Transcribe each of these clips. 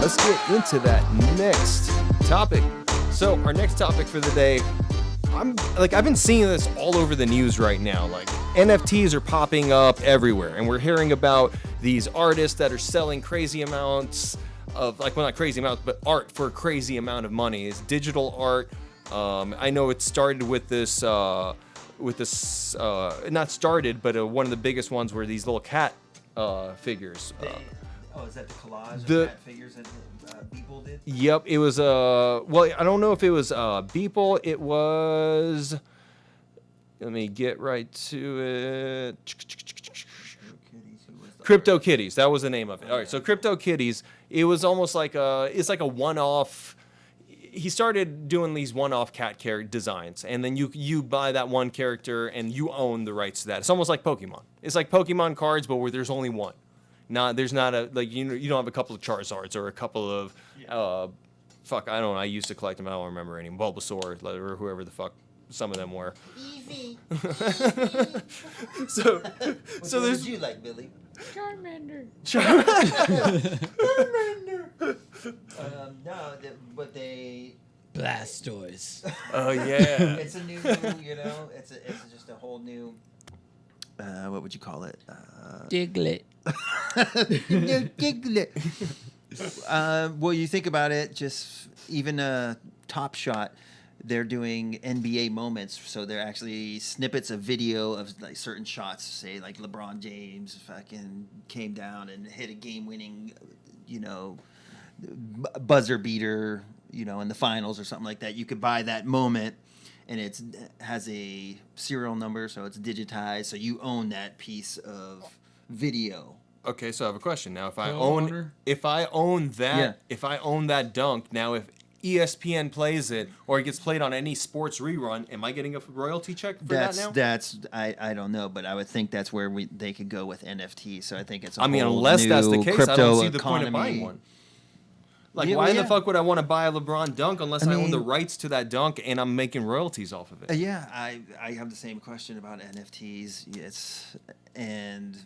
let's get into that next topic. So our next topic for the day, I've been seeing this all over the news right now. Like NFTs are popping up everywhere, and we're hearing about these artists that are selling crazy amounts of, like, well, not crazy amounts, but art for a crazy amount of money. It's digital art. I know it started with this, not started, but one of the biggest ones were these little cat figures. Is that the collage of cat figures that Beeple did? Yep, it was well, I don't know if it was Beeple. It was. Let me get right to it. CryptoKitties. That was the name of it. All right, so CryptoKitties. It was almost like it's like a one-off. He started doing these one-off cat character designs, and then you buy that one character and you own the rights to that. It's almost like Pokemon. It's like Pokemon cards, but where there's only one. There's not a, like, you don't have a couple of Charizards or a couple of I don't know. I used to collect them. I don't remember any. Bulbasaur or whoever the fuck some of them were. Easy. so What there's did you like, Billy? Charmander. But they. Blastoise. Oh yeah. It's a new, it's just a whole new. What would you call it? Diglett. Well, you think about it, just even Top Shot, they're doing NBA moments, so they're actually snippets of video of like certain shots. Say like LeBron James fucking came down and hit a game-winning, buzzer beater, in the finals or something like that. You could buy that moment, and it has a serial number, so it's digitized, so you own that piece of video. Okay, so I have a question now. If I own that dunk, now if ESPN plays it or it gets played on any sports rerun, am I getting a royalty check for that now? I don't know, but I would think that's where they could go with NFTs. So I think it's unless that's the case, I don't see the point of buying one. Like, why the fuck would I want to buy a LeBron dunk unless I own the rights to that dunk and I'm making royalties off of it? Yeah, I have the same question about NFTs. And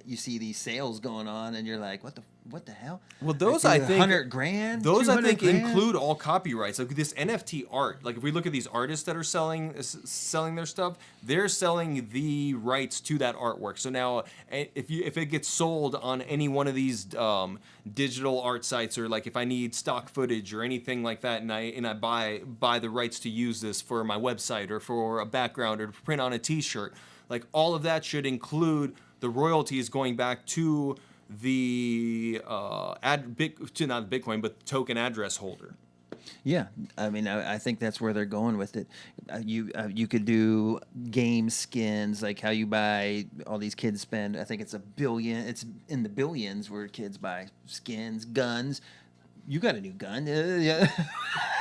you see these sales going on, and you're like, what the hell? Well, those I think $100,000. Those I think $200,000? include all copyrights. Like this NFT art. Like if we look at these artists that are selling their stuff, they're selling the rights to that artwork. So now, if it gets sold on any one of these digital art sites, or like if I need stock footage or anything like that, and I buy the rights to use this for my website or for a background or to print on a T-shirt, like all of that should include the royalties going back to the not Bitcoin, but the token address holder. Yeah, I mean, I think that's where they're going with it. You could do game skins, like how you buy, all these kids spend, I think it's $1 billion. It's in the billions where kids buy skins, guns. You got a new gun, yeah.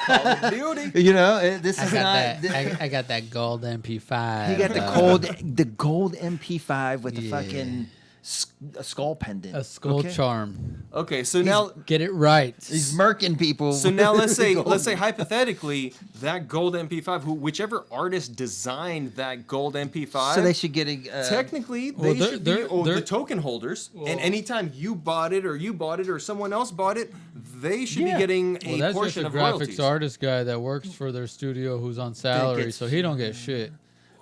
Call of Duty. This is I got that gold MP5. He got the gold MP5 with the fucking skull pendant. A skull charm. Okay, so now get it right. He's murking people. So now let's say hypothetically that gold MP5, whichever artist designed that gold MP5, so they should get a. Technically, they should be the token holders. And anytime you bought it or someone else bought it, they should be getting a portion of royalties. That's just a graphics artist guy that works for their studio who's on salary, so he don't get shit.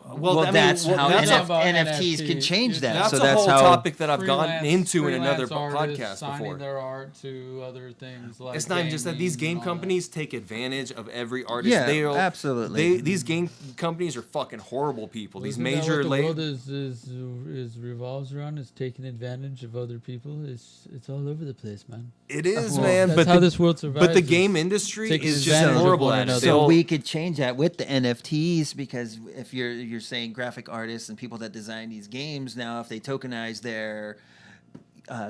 That's how NFTs can change that. That's a whole topic that I've gotten into in another podcast signing before. Their art to other things like it's not even just that these game companies take advantage of every artist. Yeah, absolutely. These game companies are fucking horrible people. Well, these isn't major that what the world is revolves around, is taking advantage of other people. It's all over the place, man. It is, man. That's how this world survives. But the game industry is just horrible at it. So we could change that with the NFTs, because if you're saying graphic artists and people that design these games, now if they tokenize their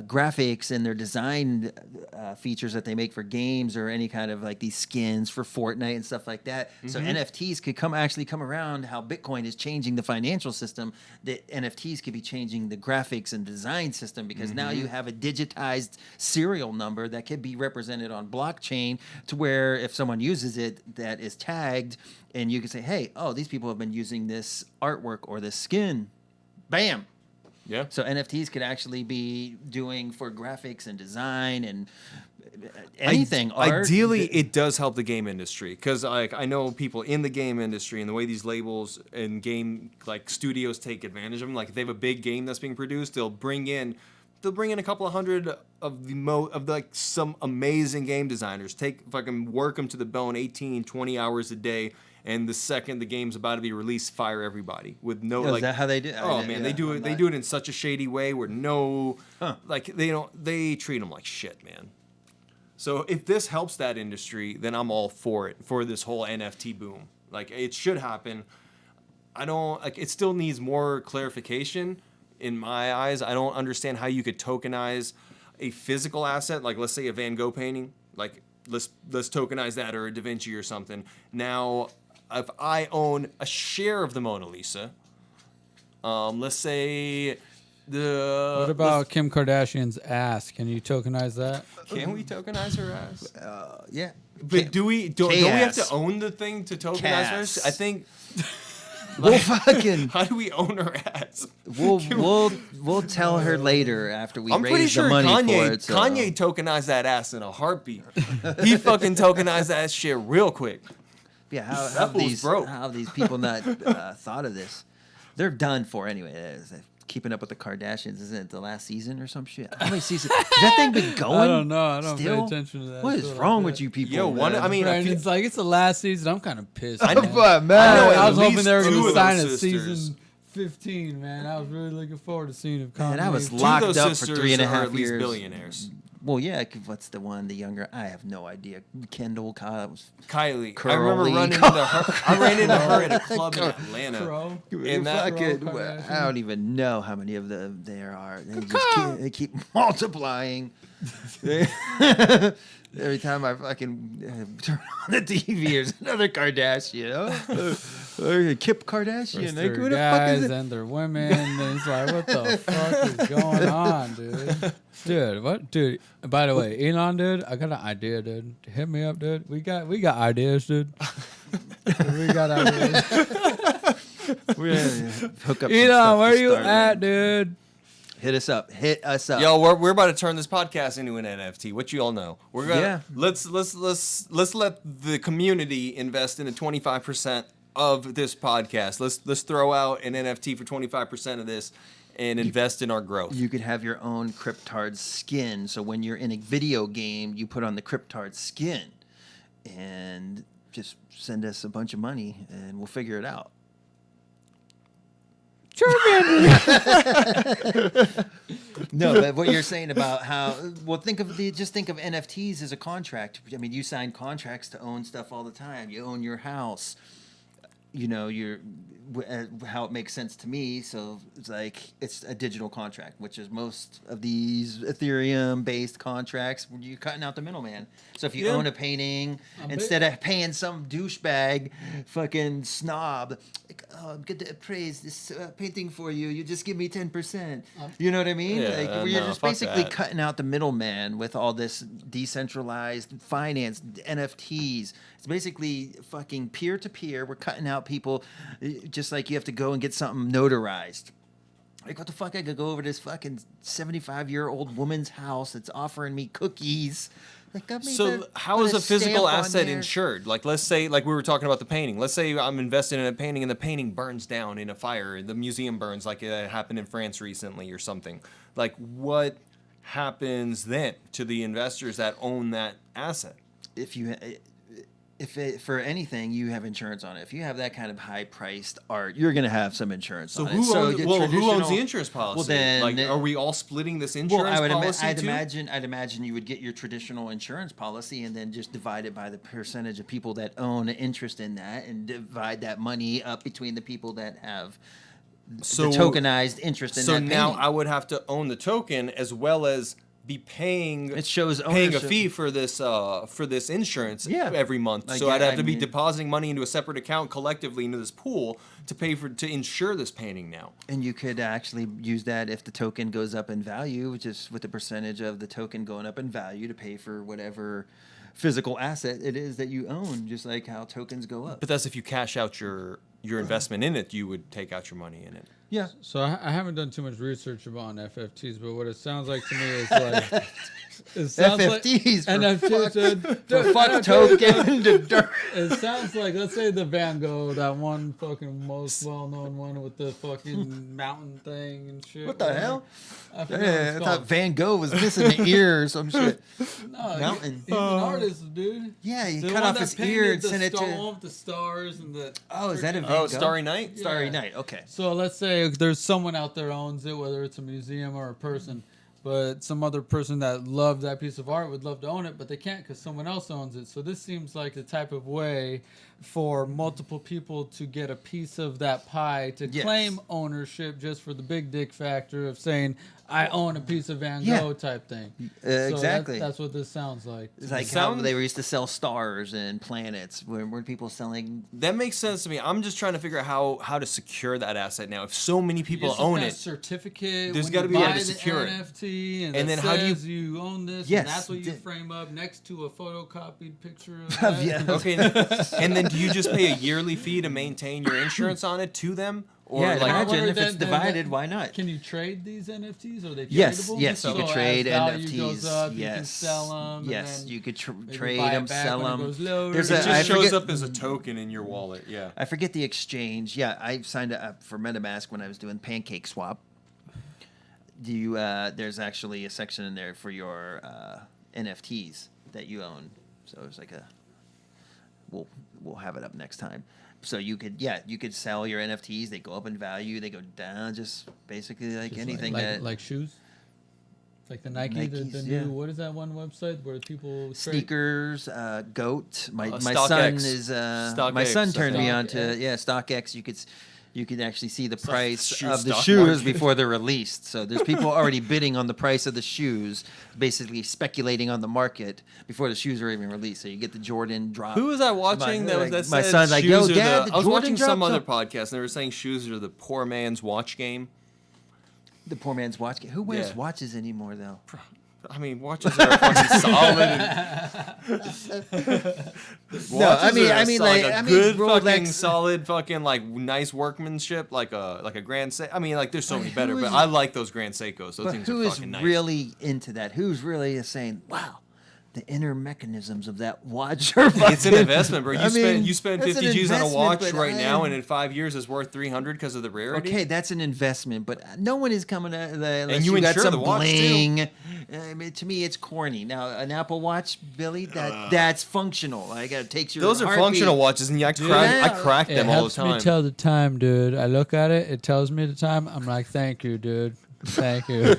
graphics and their design features that they make for games, or any kind of like these skins for Fortnite and stuff like that. Mm-hmm. So NFTs could come around how Bitcoin is changing the financial system. The NFTs could be changing the graphics and design system, because now you have a digitized serial number that could be represented on blockchain, to where if someone uses it, that is tagged, and you can say, hey, these people have been using this artwork or this skin. Bam. Yeah. So NFTs could actually be doing for graphics and design and anything. Art, Ideally, it does help the game industry because I know people in the game industry and the way these labels and game like studios take advantage of them. Like if they have a big game that's being produced, they'll bring in a couple of hundred of like some amazing game designers. Fucking work them to the bone, 18, 20 hours a day. And the second the game's about to be released, fire everybody with no is that how they do? Oh man, they do it. They do it in such a shady way where they treat them like shit, man. So if this helps that industry, then I'm all for it, for this whole NFT boom. Like it should happen. It still needs more clarification in my eyes. I don't understand how you could tokenize a physical asset, like let's say a Van Gogh painting, like let's tokenize that, or a Da Vinci or something. Now, if I own a share of the Mona Lisa, let's say What about Kim Kardashian's ass? Can you tokenize that? Can we tokenize her ass? Yeah. But don't we have to K-ass. own the thing to tokenize Cass. her? I think. We'll fucking How do we own her ass? we'll tell her later after we I'm pretty raise sure the money Kanye for it. So. Kanye tokenized that ass in a heartbeat. He fucking tokenized that shit real quick. Yeah, how That have fool's these broke. how have these people not thought of this? They're done for anyway. Keeping up with the Kardashians, isn't it the last season or some shit? How many seasons? Has that thing been going? I don't know. I don't still? pay attention to that. What is shit wrong like with that. you people? Yo, man? I mean, I feel, It's like it's the last season. I'm kind of pissed. I know, man. man. I know I at was hoping least they were two going of to sign a those sisters. season 15, man. I was really looking forward to seeing if Kanye. Man, I was Two locked of those up for sisters 3.5 are at least years. billionaires. Well, yeah. What's the one? The younger? I have no idea. Kendall, Kyle. Was Kylie. Curly. I remember running into her. I ran into her at a club in Atlanta. Crow. And that fucking, Kardashian. I don't even know how many of them there are. They keep multiplying. Every time I fucking turn on the TV, there's another Kardashian. Kip Kardashian. Their Who the fuck is guys it? and their women. And it's like, what the fuck is going on, dude? Dude, what? Dude, by the way, Elon, dude, I got an idea, dude. Hit me up, dude. We got ideas, dude. We got ideas. Hook up some Elon, stuff where to you start at, with. dude? Hit us up. Hit us up. Yo, we're about to turn this podcast into an NFT. What you all know? We're gonna Yeah. let's let the community invest in 25% of this podcast. Let's throw out an NFT for 25% of this and invest in our growth. You could have your own Cryptardz skin. So when you're in a video game, you put on the Cryptardz skin and just send us a bunch of money and we'll figure it out. No, but what you're saying about how think of NFTs as a contract. I mean, you sign contracts to own stuff all the time. You own your house. You know, how it makes sense to me. So it's like it's a digital contract, which is most of these Ethereum-based contracts. You're cutting out the middleman. So if you own a painting, instead of paying some douchebag, fucking snob, like, oh, I'm going to appraise this painting for you. You just give me 10%. You know what I mean? Yeah, like you're no, just fuck basically that. cutting out the middleman with all this decentralized finance, NFTs. It's basically fucking peer-to-peer. We're cutting out people, just like you have to go and get something notarized. Like, what the fuck? I could go over to this fucking 75-year-old woman's house that's offering me cookies. Like, I mean, So how put is a physical stamp on asset there. insured? Like, let's say, like we were talking about the painting. Let's say I'm invested in a painting and the painting burns down in a fire. The museum burns, like it happened in France recently or something. Like, what happens then to the investors that own that asset? For anything, you have insurance on it. If you have that kind of high-priced art, you're going to have some insurance So on it. who owns, your who owns traditional- the insurance policy? Well, then, like, are we all splitting this insurance policy I'd too? imagine you would get your traditional insurance policy and then just divide it by the percentage of people that own an interest in that, and divide that money up between the people that have the tokenized interest in that. So now painting. I would have to own the token as well as be paying. It shows paying a ownership. fee for this insurance Yeah. every month. Like, So yeah, I'd have I to be mean- depositing money into a separate account collectively into this pool to insure this painting now. And you could actually use that if the token goes up in value, just with the percentage of the token going up in value to pay for whatever physical asset it is that you own, just like how tokens go up. But that's if you cash out your your investment in it, you would take out your money in it. Yeah. So I haven't done too much research about FFTs, but what it sounds like to me is like it sounds FFTs like for NFTs. For fuck token to dirt. It sounds like, let's say the Van Gogh, that one fucking most well-known one with the fucking mountain thing and shit. What the whatever. hell? I forgot what Yeah, it's I called. thought Van Gogh was missing an ear or some shit. No, Mountain. He's an artist, dude. Yeah, he The cut one off that his painted ear and the sent it star- to. one with the stars and the. Oh, is that a Van Oh, Gogh? Starry Night? Starry Yeah. Night. Okay. So let's say there's someone out there owns it, whether it's a museum or a person, but some other person that loved that piece of art would love to own it, but they can't because someone else owns it. So this seems like the type of way for multiple people to get a piece of that pie to Yes. claim ownership just for the big dick factor of saying, I own a piece of Van Yeah. Gogh type thing. Exactly. That's what this sounds like. It's like how they used to sell stars and planets. Were people selling? That makes sense to me. I'm just trying to figure out how to secure that asset now. If so many people Get some own kind it, of certificate. There's when gotta you be a way buy to the secure it. NFT, and And then then how do you- says you own this. Yes, and that's what you di- frame up next to a photocopied picture of that. Yeah. okay, and then do you just pay a yearly fee to maintain your insurance on it to them? Or Yeah, like, I imagine wonder if it's then- divided. Why not? Can you trade these NFTs? Are they Yes, tradable? yes, you So could as trade value NFTs. goes up, you can Yes, sell them. yes, you could maybe trade buy it them, back sell when it them. goes lower. There's it a- just I shows forget- up as a token in your wallet. Yeah. I forget the exchange. Yeah, I signed up for MetaMask when I was doing Pancake Swap. Do you? There's actually a section in there for your NFTs that you own. So it's like a. We'll have it up next time. So you could sell your NFTs. They go up in value. They go down. Just basically like Just anything like, that like shoes. It's like the Nike, the Nikes, new. yeah. What is that one website where people trade? sneakers, GOAT. My StockX. son is my son StockX, turned me on to StockX. StockX. You could actually see the price shoe of the stock shoes market. before they're released. So there's people already bidding on the price of the shoes, basically speculating on the market before the shoes are even released. So you get the Jordan drop. Who was I watching that my said son's like, shoes yo, are Dad, the, the I was Jordan watching some drops other up. podcast and they were saying shoes are the poor man's watch game. The poor man's watch. Who wears Yeah. watches anymore, though? I mean, watches are fucking solid. A good fucking Rolex. solid fucking like nice workmanship, like a Grand Seiko. I mean, like there's so many Who better, but is- I like those Grand Seikos. Those But things who are is fucking nice. really into that? Who's really saying, wow, the inner mechanisms of that watch are It's an fucking-" investment, bro. I mean, You spend that's 50 an G's on a investment, watch but right now, I- and in 5 years it's worth 300 because of the rarity. Okay, that's an investment, but no one is coming to unless you you got insure some the watch, too. bling. I mean, to me, it's corny. Now, an Apple Watch, Billy, that's functional. Like, it takes your Those are heartbeat. functional watches, and I yeah. crack It them all the helps me time. tell the time, dude. I look at it. It tells me the time. I'm like, thank you, dude. Thank you.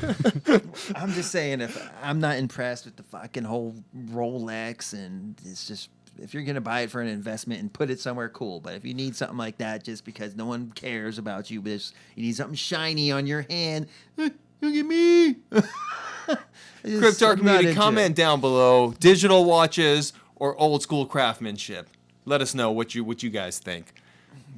I'm just saying, if I'm not impressed with the fucking whole Rolex, and it's just, if you're gonna buy it for an investment and put it somewhere, cool. But if you need something like that, just because no one cares about you, but you need something shiny on your hand, look at me. Cryptardz community, comment down below: digital watches or old school craftsmanship. Let us know what you guys think.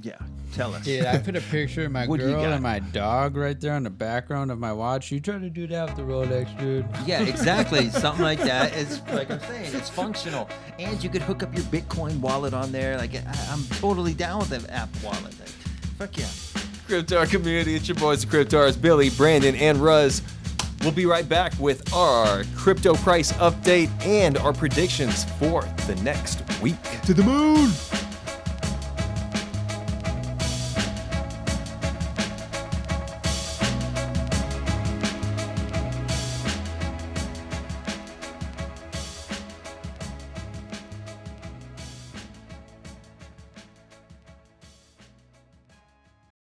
Yeah, tell us. Dude, I put a picture of my What do you girl got? and my dog right there on the background of my watch. You try to do that with the Rolex, dude. Yeah, exactly. Something like that. It's like I'm saying, it's functional, and you could hook up your Bitcoin wallet on there. Like I'm totally down with the app wallet. Like, fuck yeah. Cryptardz community, it's your boys, the Cryptardz, Billy, Brandon, and Ruhz. We'll be right back with our crypto price update and our predictions for the next week. To the moon.